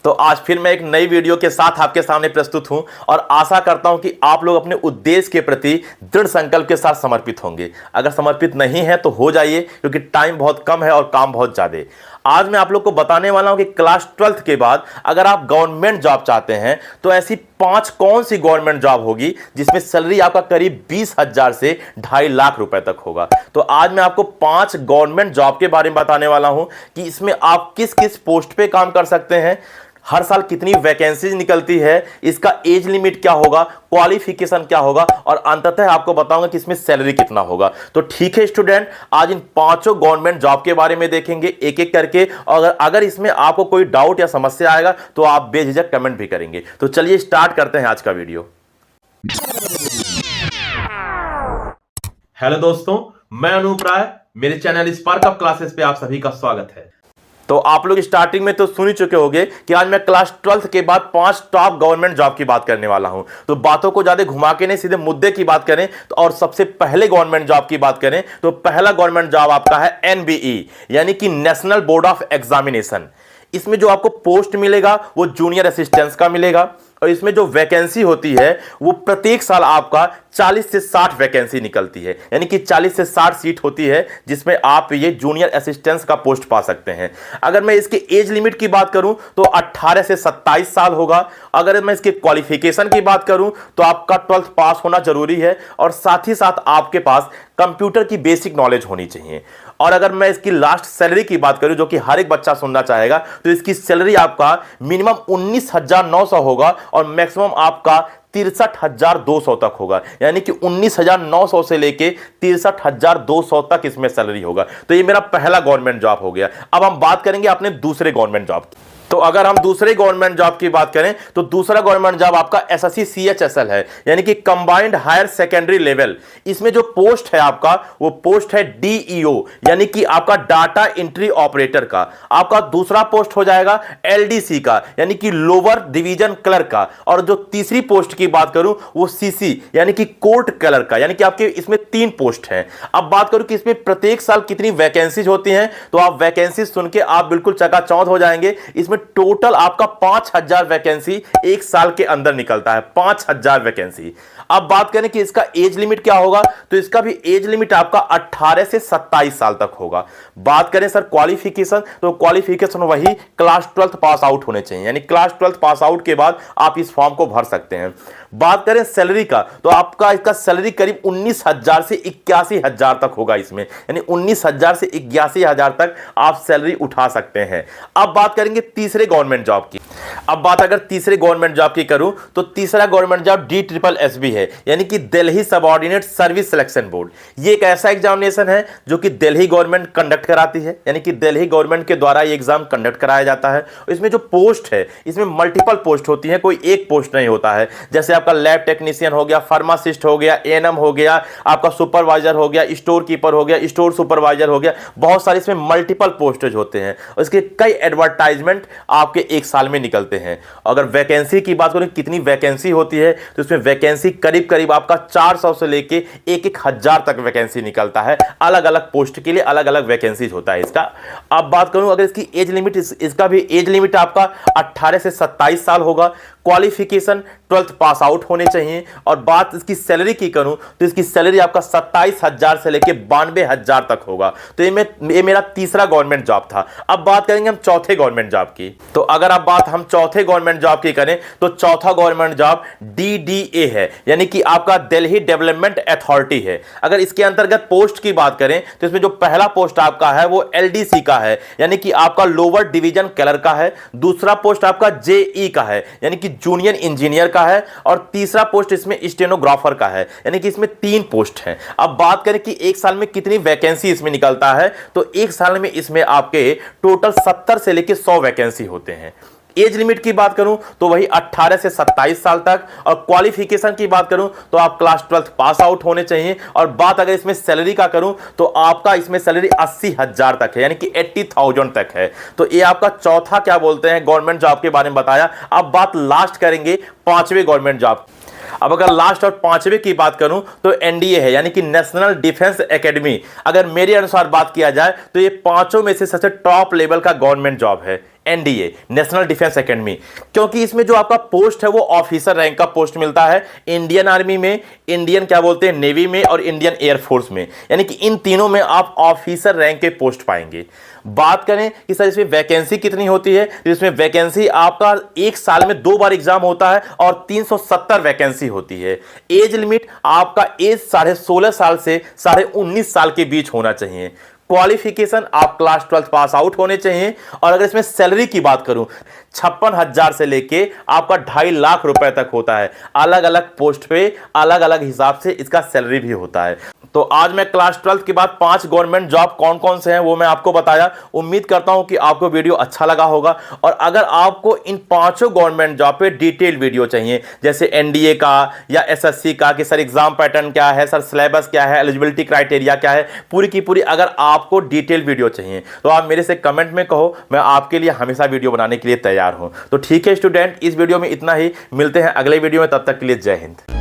तो आज फिर मैं एक नई वीडियो के साथ आपके सामने प्रस्तुत हूं और आशा करता हूं कि आप लोग अपने उद्देश्य के प्रति दृढ़ संकल्प के साथ समर्पित होंगे। अगर समर्पित नहीं है तो हो जाइए, क्योंकि टाइम बहुत कम है और काम बहुत ज्यादा। आज मैं आप लोग को बताने वाला हूं कि क्लास 12th के बाद अगर आप गवर्नमेंट जॉब चाहते हैं तो ऐसी 5 कौन सी गवर्नमेंट जॉब होगी जिसमें सैलरी आपका करीब 20,000 से 2.5 लाख रुपए तक होगा। तो आज मैं आपको 5 गवर्नमेंट जॉब के बारे में बताने वाला हूं कि इसमें आप किस किस पोस्ट पे काम कर सकते हैं, हर साल कितनी वैकेंसीज निकलती है, इसका एज लिमिट क्या होगा, क्वालिफिकेशन क्या होगा और अंततः आपको बताऊंगा कि इसमें सैलरी कितना होगा। तो ठीक है स्टूडेंट, आज इन 5 गवर्नमेंट जॉब के बारे में देखेंगे एक एक करके। और अगर इसमें आपको कोई डाउट या समस्या आएगा तो आप बेझिझक कमेंट भी करेंगे। तो चलिए स्टार्ट करते हैं आज का वीडियो। हेलो दोस्तों, मैं अनूप राय, मेरे चैनल स्पार्क अप क्लासेस पे आप सभी का स्वागत है। तो आप लोग स्टार्टिंग में तो सुन ही चुके होंगे कि आज मैं क्लास 12th के बाद 5 टॉप गवर्नमेंट जॉब की बात करने वाला हूं। तो बातों को ज्यादा घुमा के नहीं, सीधे मुद्दे की बात करें तो और सबसे पहले गवर्नमेंट जॉब की बात करें तो पहला गवर्नमेंट जॉब आपका है एनबीई, यानी कि नेशनल बोर्ड ऑफ एग्जामिनेशन। इसमें जो आपको पोस्ट मिलेगा वो जूनियर असिस्टेंट का मिलेगा और इसमें जो वैकेंसी होती है वो प्रत्येक साल आपका 40 से 60 वैकेंसी निकलती है, यानी कि 40 से 60 सीट होती है जिसमें आप ये जूनियर असिस्टेंट का पोस्ट पा सकते हैं। अगर मैं इसके एज लिमिट की बात करूं तो 18 से 27 साल होगा। अगर मैं इसके क्वालिफिकेशन की बात करूं तो आपका 12th पास होना जरूरी है और साथ ही साथ आपके पास कंप्यूटर की बेसिक नॉलेज होनी चाहिए। और अगर मैं इसकी लास्ट सैलरी की बात करूं, जो कि हर एक बच्चा सुनना चाहेगा, तो इसकी सैलरी आपका मिनिमम 19,900 होगा और मैक्सिमम आपका 63,200 तक होगा, यानी कि 19,900 से लेके 63,200 तक इसमें सैलरी होगा। तो ये मेरा पहला गवर्नमेंट जॉब हो गया। अब हम बात करेंगे अपने दूसरे गवर्नमेंट जॉब की। तो अगर हम दूसरे गवर्नमेंट जॉब की बात करें तो दूसरा गवर्नमेंट जॉब आपका एसएससी सीएचएसएल है, यानी कि कंबाइंड हायर सेकेंडरी लेवल। इसमें जो पोस्ट है आपका वो पोस्ट है डीईओ, यानी कि आपका डाटा एंट्री ऑपरेटर का। आपका दूसरा पोस्ट हो जाएगा एलडीसी का, यानी कि लोअर डिवीजन क्लर्क का। और जो तीसरी पोस्ट की बात करूं वो सीसी, यानी कि कोर्ट क्लर्क का, यानी कि आपके इसमें 3 पोस्ट हैं। अब बात करूं कि इसमें प्रत्येक साल कितनी वैकेंसीज होती हैं, तो आप वैकेंसीज सुन के आप बिल्कुल चकाचौंध हो जाएंगे। इसमें टोटल आपका 5,000 वैकेंसी एक साल के अंदर निकलता है, 5,000 वैकेंसी। अब बात करें कि इसका एज लिमिट क्या होगा, तो इसका भी एज लिमिट आपका 18 से 27 साल तक होगा। बात करें सर क्वालिफिकेशन, तो क्वालिफिकेशन वही क्लास 12th पास आउट होने चाहिए, यानी क्लास 12th पास आउट के बाद आप इस फॉर्म को भर सकते हैं। बात करें सैलरी का, तो आपका इसका सैलरी करीब 19,000 से 81,000 तक होगा इसमें, यानी 19,000 से 81,000 तक आप सैलरी उठा सकते हैं। अब बात करेंगे तीसरे गवर्नमेंट जॉब की। अब बात अगर तीसरे गवर्नमेंट जॉब की करूं तो तीसरा गवर्नमेंट जॉब DSSB है, यानी कि Delhi subordinate service selection board. ये एक ऐसा एग्जामिनेशन है जो कि दिल्ली गवर्नमेंट कंडक्ट कराती है, यानी कि दिल्ली गवर्नमेंट के द्वारा ये एग्जाम कंडक्ट कराया जाता है। इसमें जो पोस्ट है इसमें मल्टीपल पोस्ट होती है, कोई एक पोस्ट नहीं होता है। जैसे आपका लैब टेक्नीशियन हो गया, फार्मासिस्ट हो गया, एएनएम हो गया, आपका सुपरवाइजर हो गया, स्टोर कीपर हो गया, स्टोर सुपरवाइजर हो गया, बहुत सारे इसमें मल्टीपल पोस्टेज होते हैं और इसके कई एडवर्टाइजमेंट आपके एक साल में निकलते हैं। अगर वैकेंसी की बात करें कितनी वैकेंसी होती है, तो इसमें वैकेंसी करीब करीब आपका 400 से लेके 1,000 तक वैकेंसी निकलता है। अलग अलग पोस्ट के लिए अलग अलग वैकेंसीज होता है इसका। अब बात करूं अगर इसकी एज लिमिट, इसका भी एज लिमिट आपका 18 से 27 साल होगा। क्वालिफिकेशन 12th पास आउट होने चाहिए। और बात इसकी सैलरी की करूं तो इसकी सैलरी आपका 27,000 से लेके 92,000 तक होगा। तो ये मेरा तीसरा गवर्नमेंट जॉब था। अब बात करेंगे हम चौथे गवर्नमेंट जॉब की। तो अगर आप बात हम चौथे गवर्नमेंट जॉब की करें तो चौथा गवर्नमेंट जॉब डीडीए है, यानी कि आपका दिल्ली डेवलपमेंट अथॉरिटी है। अगर इसके अंतर्गत पोस्ट की बात करें तो इसमें जो पहला पोस्ट आपका है वो एलडीसी का है, यानी कि आपका लोअर डिवीजन क्लर्क का है। दूसरा पोस्ट आपका जेई का है, यानी कि जूनियर इंजीनियर का है। और तीसरा पोस्ट इसमें स्टेनोग्राफर का है, यानी कि इसमें 3 पोस्ट हैं। अब बात करें कि एक साल में कितनी वैकेंसी इसमें निकलता है, तो एक साल में इसमें आपके टोटल 70 से लेके 100 वैकेंसी होते हैं। एज लिमिट की बात करूं तो वही 18 से 27 साल तक। और क्वालिफिकेशन की बात करूं तो आप क्लास 12th पास आउट होने चाहिए। और बात अगर इसमें सैलरी का करूं तो आपका इसमें सैलरी 80,000 तक है, यानी कि 80,000 तक है। तो ये आपका चौथा क्या बोलते हैं गवर्नमेंट जॉब के बारे में बताया। अब बात लास्ट करेंगे 5वें गवर्नमेंट जॉब। अब अगर लास्ट और 5वें की बात करूं तो एनडीए है, यानी कि नेशनल डिफेंस एकेडमी। अगर मेरे अनुसार बात किया जाए तो ये 5 में से सबसे टॉप लेवल का गवर्नमेंट जॉब है। एनडीए, नेशनल डिफेंस एकेडमी, क्योंकि इसमें जो आपका पोस्ट है वो ऑफिसर रैंक का पोस्ट मिलता है इंडियन आर्मी में, इंडियन क्या बोलते हैं नेवी में और इंडियन एयरफोर्स में, यानी कि इन तीनों में आप ऑफिसर रैंक के पोस्ट पाएंगे। बात करें कि सर इसमें वैकेंसी कितनी होती है, तो इसमें वैकेंसी आपका एक साल में 2 बार एग्जाम होता है और 370 वैकेंसी होती है। एज लिमिट आपका एज 16.5 साल से 19.5 साल के बीच होना चाहिए। क्वालिफिकेशन आप क्लास 12 पास आउट होने चाहिए। और अगर इसमें सैलरी की बात करूं 56,000 से लेके आपका 2.5 लाख रुपए तक होता है। अलग अलग पोस्ट पे अलग अलग हिसाब से इसका सैलरी भी होता है। तो आज मैं क्लास 12 के बाद 5 गवर्नमेंट जॉब कौन कौन से हैं वो मैं आपको बताया। उम्मीद करता हूं कि आपको वीडियो अच्छा लगा होगा। और अगर आपको इन 5 गवर्नमेंट जॉब पे डिटेल वीडियो चाहिए, जैसे एनडीए का या एसएससी का, कि सर एग्जाम पैटर्न क्या है, सर सिलेबस क्या है, एलिजिबिलिटी क्राइटेरिया क्या है, पूरी की पूरी अगर आपको डिटेल वीडियो चाहिए तो आप मेरे से कमेंट में कहो, मैं आपके लिए हमेशा वीडियो बनाने के लिए तैयार हूं। तो ठीक है स्टूडेंट, इस वीडियो में इतना ही, मिलते हैं अगले वीडियो में, तब तक के लिए जय हिंद।